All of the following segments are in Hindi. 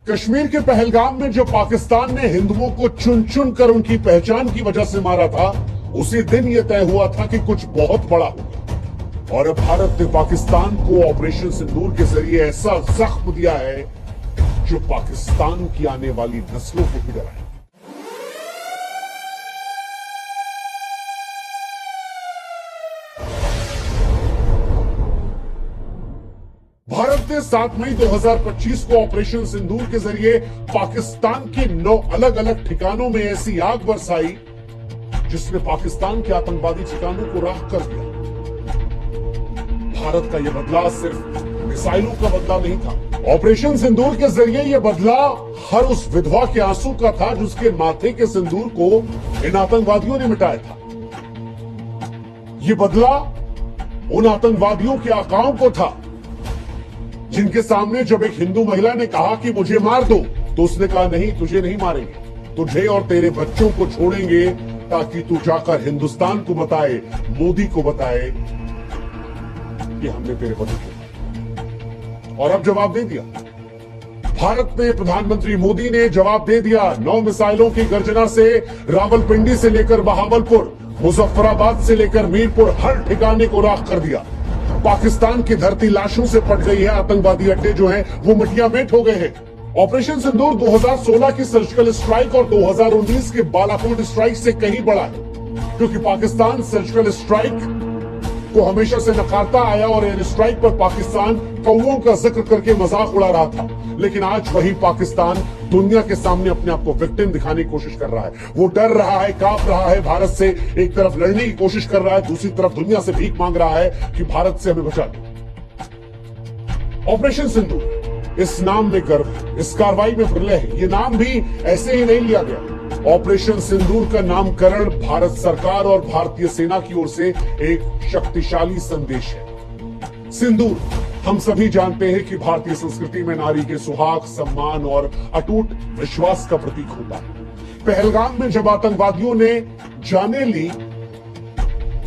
कश्मीर के पहलगाम में जब पाकिस्तान ने हिंदुओं को चुन चुन कर उनकी पहचान की वजह से मारा था, उसी दिन यह तय हुआ था कि कुछ बहुत बड़ा होगा। और अब भारत ने पाकिस्तान को ऑपरेशन सिंदूर के जरिए ऐसा जख्म दिया है जो पाकिस्तान की आने वाली नस्लों को भी डराए। भारत ने 7 मई 2025 को ऑपरेशन सिंदूर के जरिए पाकिस्तान के 9 अलग अलग ठिकानों में ऐसी आग बरसाई जिसने पाकिस्तान के आतंकवादी ठिकानों को राख कर दिया। भारत का यह बदला सिर्फ मिसाइलों का बदला नहीं था। ऑपरेशन सिंदूर के जरिए यह बदला हर उस विधवा के आंसू का था जिसके माथे के सिंदूर को इन आतंकवादियों ने मिटाया था। यह बदला उन आतंकवादियों के आकाओं को था जिनके सामने जब एक हिंदू महिला ने कहा कि मुझे मार दो, तो उसने कहा नहीं, तुझे नहीं मारेंगे, तुझे और तेरे बच्चों को छोड़ेंगे ताकि तू जाकर हिंदुस्तान को बताए, मोदी को बताए कि हमने तेरे बच्चों को। और अब जवाब दे दिया भारत ने। प्रधानमंत्री मोदी ने जवाब दे दिया। 9 मिसाइलों की गर्जना से रावलपिंडी से लेकर बहावलपुर, मुजफ्फराबाद से लेकर मीरपुर, हर ठिकाने को राख कर दिया। पाकिस्तान की धरती लाशों से पट गई है। आतंकवादी अड्डे जो हैं वो मिटिया मेट हो गए हैं। ऑपरेशन सिंदूर 2016 की सर्जिकल स्ट्राइक और 2019 के बालाकोट स्ट्राइक से कहीं बड़ा है, क्योंकि पाकिस्तान सर्जिकल स्ट्राइक को हमेशा से नकारता आया और एयर स्ट्राइक पर पाकिस्तान कौओं का जिक्र करके मजाक उड़ा रहा था। लेकिन आज वही पाकिस्तान दुनिया के सामने अपने आप को विक्टिम दिखाने की कोशिश कर रहा है। वो डर रहा है, कांप रहा है भारत से। एक तरफ लड़ने की कोशिश कर रहा है, दूसरी तरफ दुनिया से भीख मांग रहा है कि भारत से हमें बचा दो। ऑपरेशन सिंदूर, इस नाम में गर्व, इस कार्रवाई में प्रलय है। ये नाम भी ऐसे ही नहीं लिया गया। ऑपरेशन सिंदूर का नामकरण भारत सरकार और भारतीय सेना की ओर से एक शक्तिशाली संदेश है। सिंदूर, हम सभी जानते हैं कि भारतीय संस्कृति में नारी के सुहाग, सम्मान और अटूट विश्वास का प्रतीक होता है। पहलगाम में जब आतंकवादियों ने जाने ली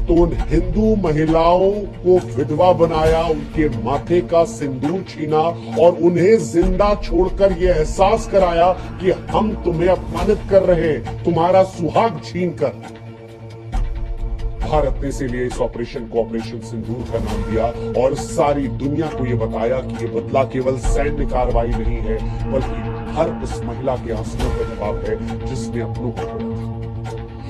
तो उन हिंदू महिलाओं को विधवा बनाया, उनके माथे का सिंदूर छीना और उन्हें जिंदा छोड़कर यह एहसास कराया कि हम तुम्हें अपमानित कर रहे हैं, तुम्हारा सुहाग छीनकर। भारत ने इसीलिए इस ऑपरेशन को ऑपरेशन सिंदूर का नाम दिया और सारी दुनिया को यह बताया कि यह बदला केवल सैन्य कार्रवाई नहीं है, बल्कि हर उस महिला के आंसुओं का जवाब है जिसने अपनों को खोया था।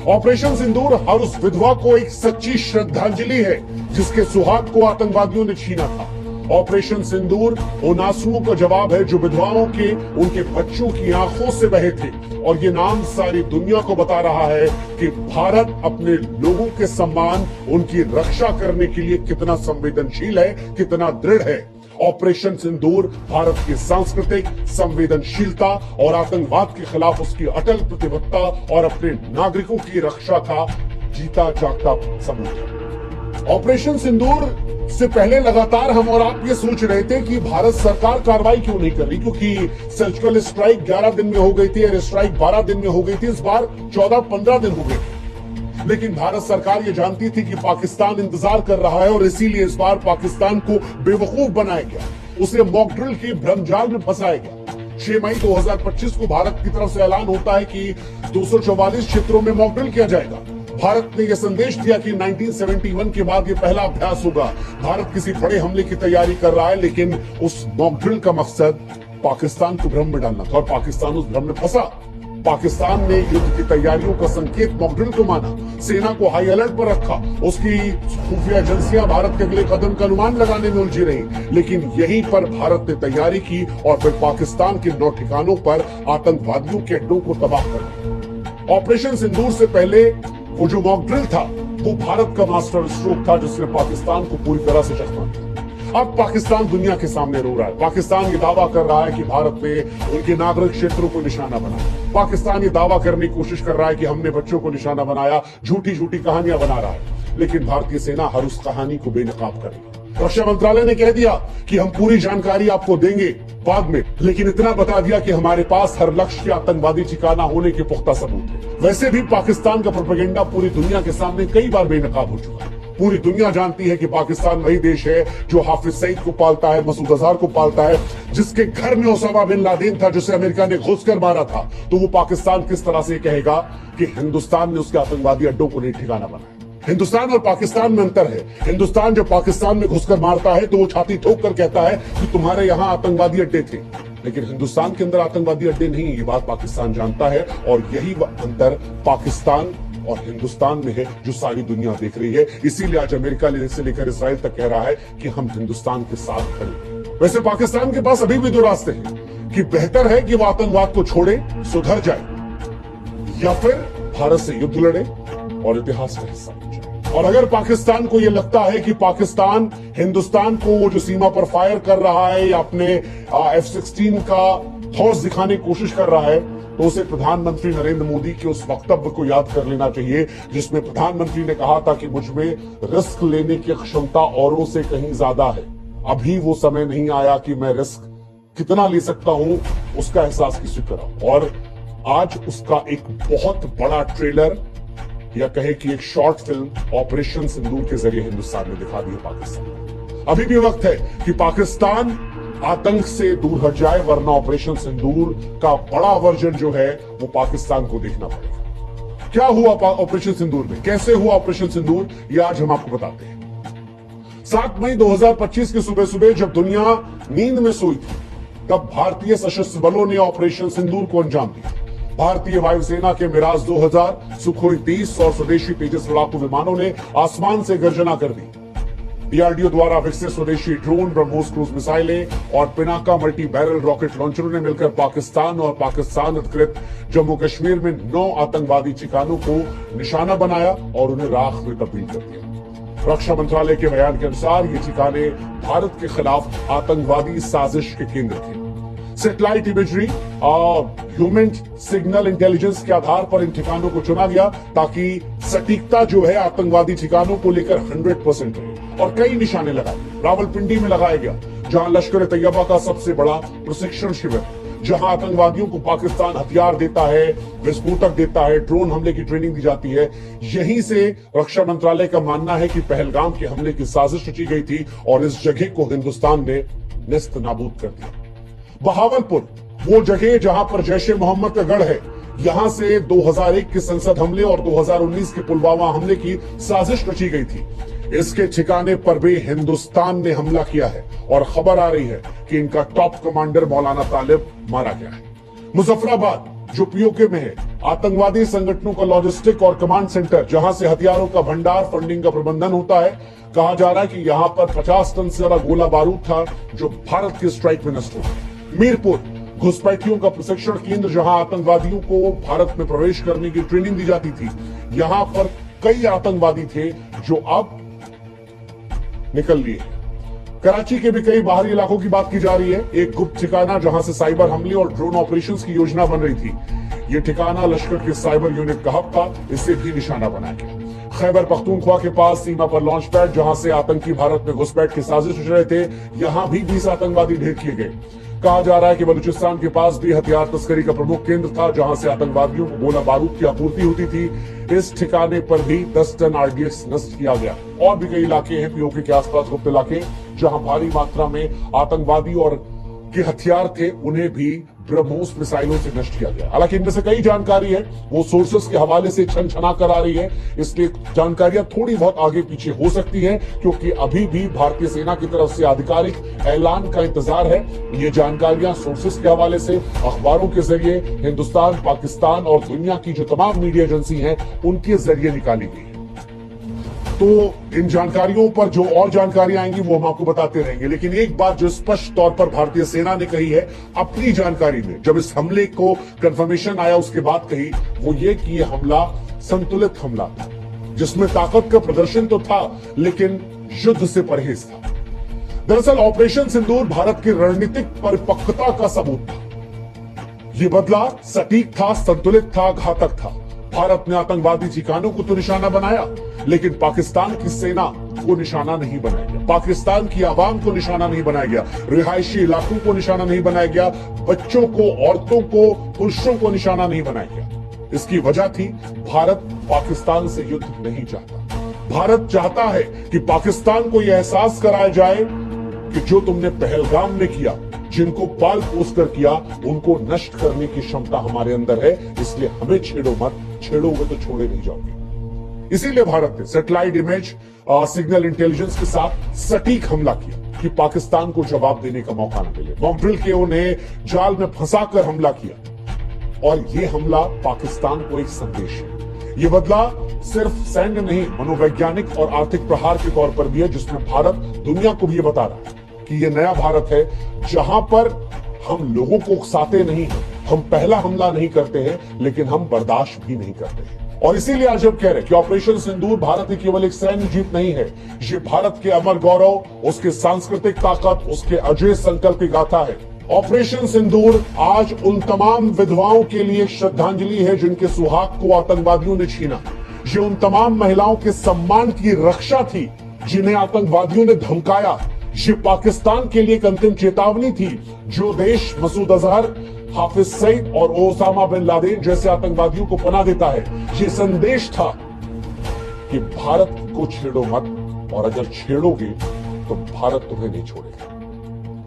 ऑपरेशन सिंदूर हर उस विधवा को एक सच्ची श्रद्धांजलि है जिसके सुहाग को आतंकवादियों ने छीना था। ऑपरेशन सिंदूर उन आंसुओं का जवाब है जो विधवाओं के, उनके बच्चों की आंखों से बहे थे। और ये नाम सारी दुनिया को बता रहा है कि भारत अपने लोगों के सम्मान, उनकी रक्षा करने के लिए कितना संवेदनशील है, कितना दृढ़ है। ऑपरेशन सिंदूर भारत की सांस्कृतिक संवेदनशीलता और आतंकवाद के खिलाफ उसकी अटल प्रतिबद्धता और अपने नागरिकों की रक्षा का जीता जागता सबूत है। ऑपरेशन सिंदूर से पहले लगातार हम और आप ये सोच रहे थे कि भारत सरकार कार्रवाई क्यों नहीं कर रही, क्योंकि सर्जिकल स्ट्राइक 11 दिन में हो गई थी, एयर स्ट्राइक 12 दिन में हो गई थी, इस बार 14-15 दिन हो गए। लेकिन भारत सरकार ये जानती थी कि पाकिस्तान इंतजार कर रहा है और इसीलिए इस बार पाकिस्तान को बेवकूफ बनाया गया, उसे मॉक ड्रिल के भ्रमजाल में फंसाया गया। 6 मई 2025 को भारत की तरफ से ऐलान होता है कि 244 क्षेत्रों में मॉक ड्रिल किया जाएगा। भारत ने यह संदेश दिया कि 1971 के बाद यह पहला अभ्यास होगा। भारत किसी बड़े हमले की तैयारी कर रहा है, लेकिन उस मॉक ड्रिल का मकसद पाकिस्तान को भ्रम में डालना था और पाकिस्तान उस भ्रम में फंसा। पाकिस्तान ने युद्ध की तैयारियों का संकेत मॉक ड्रिल को माना, सेना को हाई अलर्ट पर रखा, उसकी खुफिया एजेंसियां भारत के अगले कदम का अनुमान लगाने में उलझी रही। लेकिन यहीं पर भारत ने तैयारी की और फिर पाकिस्तान के 9 ठिकानों पर आतंकवादियों के अड्डों को तबाह कर दिया। ऑपरेशन सिंदूर से पहले वो जो मॉक ड्रिल था वो भारत का मास्टर स्ट्रोक था जिसने पाकिस्तान को पूरी तरह से चकमा दिया। अब पाकिस्तान दुनिया के सामने रो रहा है। पाकिस्तान ये दावा कर रहा है कि भारत ने उनके नागरिक क्षेत्रों को निशाना बनाया। पाकिस्तान ये दावा करने की कोशिश कर रहा है कि हमने बच्चों को निशाना बनाया, झूठी झूठी कहानियां बना रहा है। लेकिन भारतीय सेना हर उस कहानी को बेनकाब करेगी। रक्षा मंत्रालय ने कह दिया कि हम पूरी जानकारी आपको देंगे बाद में, लेकिन इतना बता दिया कि हमारे पास हर लक्ष्य के आतंकवादी ठिकाना होने के पुख्ता सबूत है। वैसे भी पाकिस्तान का प्रोपेगेंडा पूरी दुनिया के सामने कई बार बेनकाब हो चुका है। पूरी दुनिया जानती है कि पाकिस्तान वही देश है जो हाफिज सईद को पालता है, मसूद अजहर को पालता है, जिसके घर में ओसामा बिन लादेन था, जिसे अमेरिका ने घुसकर मारा था। तो वो पाकिस्तान किस तरह से कहेगा कि हिंदुस्तान ने उसके आतंकवादी अड्डों को नहीं ठिकाना बनाया? हिंदुस्तान और पाकिस्तान में अंतर है। हिंदुस्तान जब पाकिस्तान में घुसकर मारता है तो वो छाती ठोक कर कहता है कि तुम्हारे यहां आतंकवादी अड्डे थे, लेकिन हिंदुस्तान के अंदर आतंकवादी अड्डे नहीं। ये बात पाकिस्तान जानता है और यही अंतर पाकिस्तान और हिंदुस्तान में है जो सारी दुनिया देख रही है। इसीलिए आज अमेरिका से लेकर इसराइल तक कह रहा है कि हम हिंदुस्तान के साथ खड़े हैं। वैसे पाकिस्तान के पास अभी भी दो रास्ते हैं कि बेहतर है कि वो आतंकवाद को छोड़े, सुधर जाए, या फिर भारत से युद्ध लड़े और इतिहास का हिस्सा बन जाए। और अगर पाकिस्तान को यह लगता है कि पाकिस्तान हिंदुस्तान को वो जो सीमा पर फायर कर रहा है या अपने F-16 का ठोस दिखाने की कोशिश कर रहा है, तो उसे प्रधानमंत्री नरेंद्र मोदी के उस वक्तव्य को याद कर लेना चाहिए जिसमें प्रधानमंत्री ने कहा था कि मुझ में रिस्क लेने की क्षमता औरों से कहीं ज्यादा है। अभी वो समय नहीं आया कि मैं रिस्क कितना ले सकता हूं उसका एहसास किसी कराऊं। और आज उसका एक बहुत बड़ा ट्रेलर या कहे कि एक शॉर्ट फिल्म ऑपरेशन सिंदूर के जरिए हिंदुस्तान ने दिखा दी है पाकिस्तान। अभी भी वक्त है कि पाकिस्तान आतंक से दूर हट जाए, वरना ऑपरेशन सिंदूर का बड़ा वर्जन जो है वो पाकिस्तान को देखना पड़ेगा। क्या हुआ ऑपरेशन सिंदूर में, कैसे हुआ ऑपरेशन सिंदूर, ये आज हम आपको बताते हैं। 7 मई 2025 की सुबह सुबह जब दुनिया नींद में सोई थी, तब भारतीय सशस्त्र बलों ने ऑपरेशन सिंदूर को अंजाम दिया। भारतीय वायुसेना के मिराज 2000, सुखोई 30 और स्वदेशी तेजस लड़ाकू विमानों ने आसमान से गर्जना कर दी। डीआरडीओ द्वारा विकसित स्वदेशी ड्रोन, ब्रह्मोस क्रूज मिसाइलें और पिनाका मल्टी बैरल रॉकेट लॉन्चरों ने मिलकर पाकिस्तान और पाकिस्तान अधिकृत जम्मू कश्मीर में 9 आतंकवादी ठिकानों को निशाना बनाया और उन्हें राख में तब्दील कर दिया। रक्षा मंत्रालय के बयान के अनुसार ये ठिकाने भारत के खिलाफ आतंकवादी साजिश के केंद्र थे। सैटेलाइट इमेजरी और ह्यूमन सिग्नल इंटेलिजेंस के आधार पर इन ठिकानों को चुना गया ताकि सटीकता जो है आतंकवादी ठिकानों को लेकर 100% रहे। और कई निशाने लगाए। रावलपिंडी में लगाया गया, जहां लश्कर तैयबा का सबसे बड़ा प्रशिक्षण शिविर, जहां आतंकवादियों को पाकिस्तान हथियार देता है, विस्फोटक देता है, ड्रोन हमले की ट्रेनिंग दी जाती है। यहीं से रक्षा मंत्रालय का मानना है कि पहलगाम के हमले की साजिश रची गई थी और इस जगह को हिंदुस्तान ने नेस्त नाबूद कर दिया। बहावलपुर, वो जगह जहां पर जैश ए मोहम्मद का गढ़ है, यहां से 2001 के संसद हमले और 2019 के पुलवामा हमले की साजिश रची गई थी। इसके ठिकाने पर भी हिंदुस्तान ने हमला किया है और खबर आ रही है कि इनका टॉप कमांडर मौलाना तालिब मारा गया है। मुजफ्फराबाद, जो पीओके में है, आतंकवादी संगठनों का लॉजिस्टिक और कमांड सेंटर, जहां से हथियारों का भंडार, फंडिंग का प्रबंधन होता है। कहा जा रहा है कि यहां पर 50 टन से ज्यादा गोला बारूद था जो भारत के स्ट्राइक में नष्ट हो गया। मीरपुर, घुसपैठियों का प्रशिक्षण केंद्र, जहां आतंकवादियों को भारत में प्रवेश करने की ट्रेनिंग दी जाती थी। यहां पर कई आतंकवादी थे जो अब निकल लिए। कराची के भी कई बाहरी इलाकों की बात की जा रही है। एक गुप्त ठिकाना जहां से साइबर हमले और ड्रोन ऑपरेशंस की योजना बन रही थी, यह ठिकाना लश्कर के साइबर यूनिट का हब था, इसे भी निशाना बनाया गया। खैबर पख्तूनख्वा के पास सीमा पर लॉन्च पैड, जहां से आतंकी भारत में घुसपैठ की साजिश रच रहे थे, यहां भी 20 आतंकवादी ढेर किए गए। कहा जा रहा है कि बलूचिस्तान के पास भी हथियार तस्करी का प्रमुख केंद्र था, जहां से आतंकवादियों को गोला बारूद की आपूर्ति होती थी। इस ठिकाने पर भी 10 टन आरडीएक्स नष्ट किया गया। और भी कई इलाके हैं पीओके के आसपास, गुप्त इलाके, जहां भारी मात्रा में आतंकवादी और के हथियार थे, उन्हें भी ब्रह्मोस मिसाइलों से नष्ट किया गया। हालांकि इनमें से कई जानकारी है वो सोर्सेस के हवाले से छनछना कर आ रही है, इसलिए जानकारियां थोड़ी बहुत आगे पीछे हो सकती हैं, क्योंकि अभी भी भारतीय सेना की तरफ से आधिकारिक ऐलान का इंतजार है। ये जानकारियां सोर्सेस के हवाले से, अखबारों के जरिए, हिंदुस्तान, पाकिस्तान और दुनिया की जो तमाम मीडिया एजेंसी हैं उनके जरिए निकाली गई। तो इन जानकारियों पर जो और जानकारियां आएंगी वो हम आपको बताते रहेंगे, लेकिन एक बात जो स्पष्ट तौर पर भारतीय सेना ने कही है अपनी जानकारी में, जब इस हमले को कंफर्मेशन आया उसके बाद कही, वो ये कि यह हमला संतुलित हमला था, जिसमें ताकत का प्रदर्शन तो था लेकिन युद्ध से परहेज था। दरअसल ऑपरेशन सिंदूर भारत की रणनीतिक परिपक्वता का सबूत था। ये बदला सटीक था, संतुलित था, घातक था। भारत ने आतंकवादी ठिकानों को तो निशाना बनाया, लेकिन पाकिस्तान की सेना को निशाना नहीं बनाया गया, पाकिस्तान की आवाम को निशाना नहीं बनाया गया, रिहायशी इलाकों को निशाना नहीं बनाया गया, बच्चों को, औरतों को, पुरुषों को निशाना नहीं बनाया गया। इसकी वजह थी भारत पाकिस्तान से युद्ध नहीं चाहता। भारत चाहता है कि पाकिस्तान को यह एहसास कराया जाए कि जो तुमने पहलगाम में किया, जिनको पाल पोस कर किया, उनको नष्ट करने की क्षमता हमारे अंदर है। इसलिए हमें छेड़ो मत, छेड़ोगे तो छोड़े नहीं जाओगे। इसीलिए भारत ने सैटेलाइट इमेज, सिग्नल इंटेलिजेंस के साथ सटीक हमला किया कि पाकिस्तान को जवाब देने का मौका न मिले। बॉम्ब ड्रिल के उन्हें जाल में फंसाकर हमला किया और यह हमला पाकिस्तान को एक संदेश है। यह बदला सिर्फ सैन्य नहीं, मनोवैज्ञानिक और आर्थिक प्रहार के तौर पर भी है, जिसमें भारत दुनिया को भी यह बता रहा है कि यह नया भारत है, जहां पर हम लोगों को उकसाते नहीं हैं, हम पहला हमला नहीं करते हैं, लेकिन हम बर्दाश्त भी नहीं करते हैं। और इसीलिए आज हम कह रहे हैं कि ऑपरेशन सिंदूर भारत की केवल एक सैन्य जीत नहीं है, ये भारत के अमर गौरव, उसके सांस्कृतिक ताकत, उसके अजय संकल्प की गाथा है। ऑपरेशन सिंदूर आज उन तमाम विधवाओं के लिए श्रद्धांजलि है जिनके सुहाग को आतंकवादियों ने छीना। ये उन तमाम महिलाओं के सम्मान की रक्षा थी जिन्हें आतंकवादियों ने धमकाया। ये पाकिस्तान के लिए एक अंतिम चेतावनी थी। जो देश मसूद अजहर, हाफिज सईद और ओसामा बिन लादेन जैसे आतंकवादियों को पनाह देता है, ये संदेश था कि भारत को छेड़ो मत, और अगर छेड़ोगे तो भारत तुम्हें नहीं छोड़ेगा।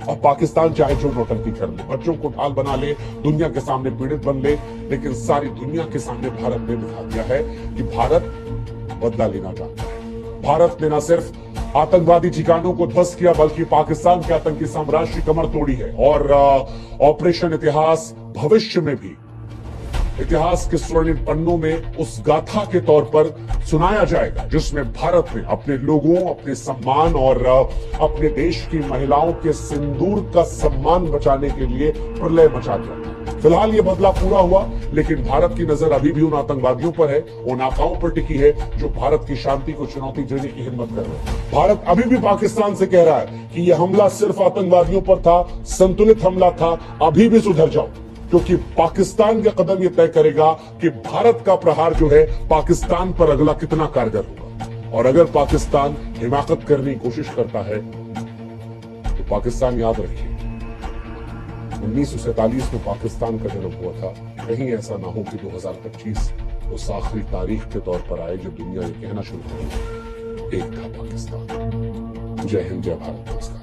और पाकिस्तान चाहे जो नौटंकी कर ले, बच्चों को ढाल बना ले, दुनिया के सामने पीड़ित बन ले, लेकिन सारी दुनिया के सामने भारत ने दिखा दिया है कि भारत बदला लेना चाहता है। भारत ने न सिर्फ आतंकवादी ठिकानों को ध्वस्त किया, बल्कि पाकिस्तान के आतंकी साम्राज्य की कमर तोड़ी है। और ऑपरेशन इतिहास भविष्य में भी इतिहास के स्वर्णिम पन्नों में उस गाथा के तौर पर सुनाया जाएगा जिसमें भारत ने अपने लोगों, अपने सम्मान और अपने देश की महिलाओं के सिंदूर का सम्मान बचाने के लिए प्रलय मचा दिया। फिलहाल ये बदला पूरा हुआ, लेकिन भारत की नजर अभी भी उन आतंकवादियों पर है, उन आकाओं पर टिकी है जो भारत की शांति को चुनौती देने की हिम्मत कर रहे हैं। भारत अभी भी पाकिस्तान से कह रहा है कि यह हमला सिर्फ आतंकवादियों पर था, संतुलित हमला था, अभी भी सुधर जाओ, क्योंकि पाकिस्तान का कदम यह तय करेगा कि भारत का प्रहार जो है पाकिस्तान पर अगला कितना कारगर होगा। और अगर पाकिस्तान हिमाकत करने की कोशिश करता है तो पाकिस्तान याद रखिए 1947 में पाकिस्तान का जन्म हुआ था। कहीं ऐसा ना हो कि 2025 उस आखिरी तारीख के तौर पर आए जब दुनिया ये कहना शुरू करेगी एक था पाकिस्तान। जय हिंद, जय भारत।